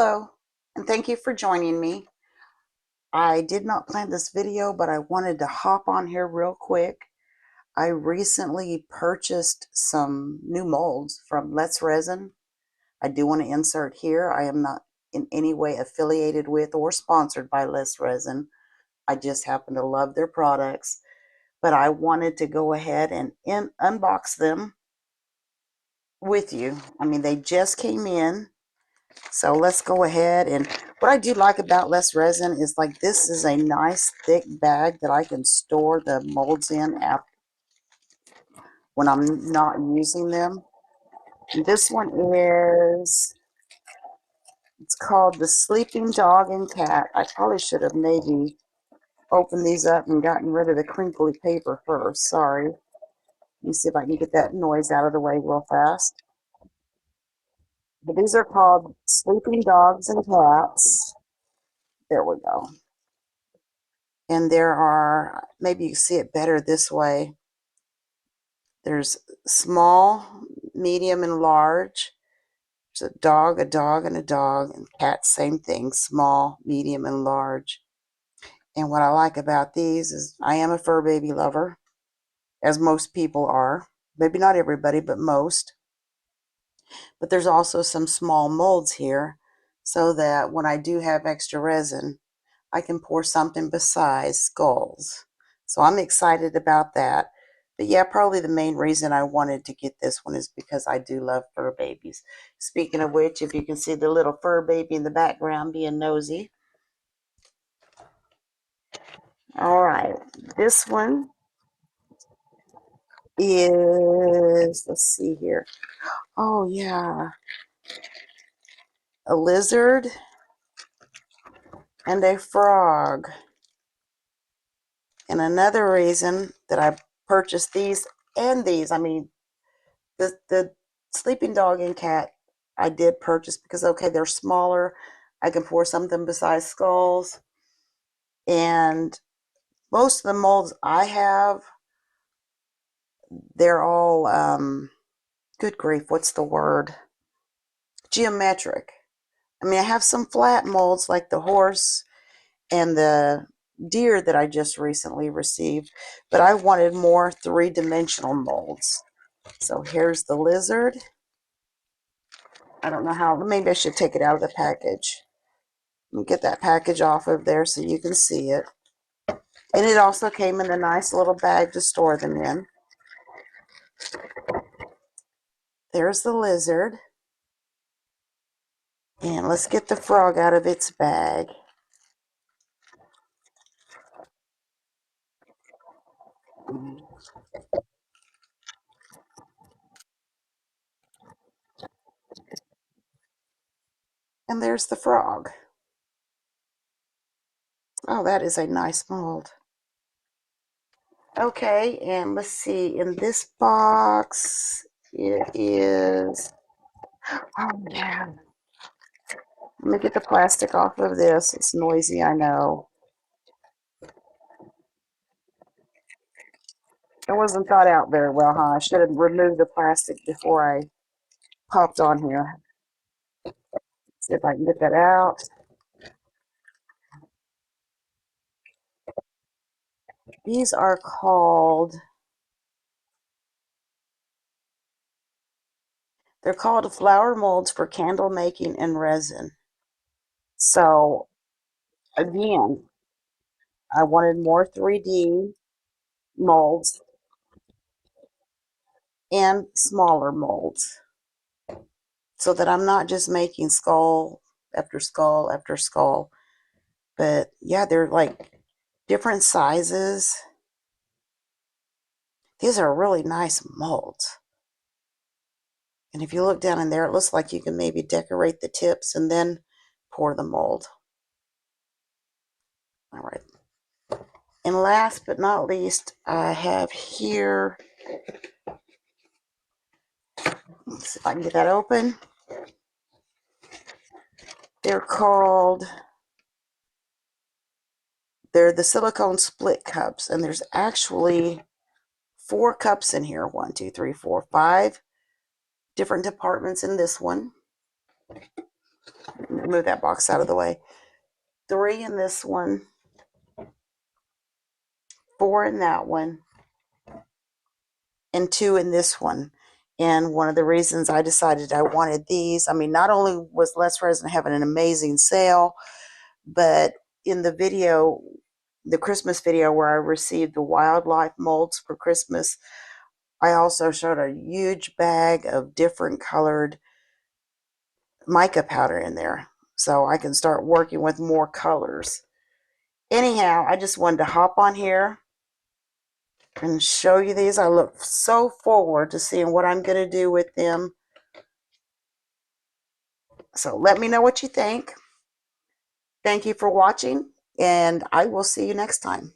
Hello, and thank you for joining me. I did not plan this video, but I wanted to hop on here real quick. I recently purchased some new molds from Resin. I do want to insert here, I am not in any way affiliated with or sponsored by Resin. I just happen to love their products, but I wanted to go ahead and unbox them with you. I mean, they just came in. So let's go ahead, and what I do like about Resin is like this is a nice thick bag that I can store the molds in when I'm not using them. And this one it's called the Sleeping Dog and Cat. I probably should have maybe opened these up and gotten rid of the crinkly paper first. Sorry. Let me see if I can get that noise out of the way real fast. But these are called Sleeping Dogs and Cats. There we go. And there are, maybe you can see it better this way. There's small, medium, and large. There's a dog, and a dog, and cat, same thing, small, medium, and large. And what I like about these is I am a fur baby lover, as most people are. Maybe not everybody, but most. But there's also some small molds here so that when I do have extra resin, I can pour something besides skulls. So I'm excited about that. But yeah, probably the main reason I wanted to get this one is because I do love fur babies. Speaking of which, if you can see the little fur baby in the background being nosy. All right, this one is, let's see here. Oh yeah, a lizard and a frog. And another reason that I purchased these and these, I mean, the sleeping dog and cat I did purchase because, okay, they're smaller. I can pour something besides skulls. And most of the molds I have, they're all, good grief, what's the word? Geometric. I mean, I have some flat molds like the horse and the deer that I just recently received, but I wanted more three-dimensional molds. So here's the lizard. I don't know how, maybe I should take it out of the package. Let me get that package off of there so you can see it. And it also came in a nice little bag to store them in. There's the lizard. And let's get the frog out of its bag. And there's the frog. Oh, that is a nice mold. Okay, and let's see. In this box, it is... Oh, yeah. Let me get the plastic off of this. It's noisy, I know. It wasn't thought out very well, huh? I should have removed the plastic before I popped on here. See if I can get that out. These are they're called flower molds for candle making and resin. So again, I wanted more 3D molds and smaller molds so that I'm not just making skull after skull after skull. But yeah, they're like different sizes. These are really nice molds. And if you look down in there, it looks like you can maybe decorate the tips and then pour the mold. All right. And last but not least, I have here, let's see if I can get that open. They're the silicone split cups, and there's actually 4 cups in here. 1, 2, 3, 4, 5 different departments in this one. can move that box out of the way. 3 in this one, 4 in that one, and 2 in this one. And one of the reasons I decided I wanted these, I mean, not only was Less Resin having an amazing sale, but in the video, the Christmas video where I received the wildlife molds for Christmas, I also showed a huge bag of different colored mica powder in there, so I can start working with more colors. Anyhow, I just wanted to hop on here and show you these. I look so forward to seeing what I'm going to do with them. So let me know what you think. Thank you for watching, and I will see you next time.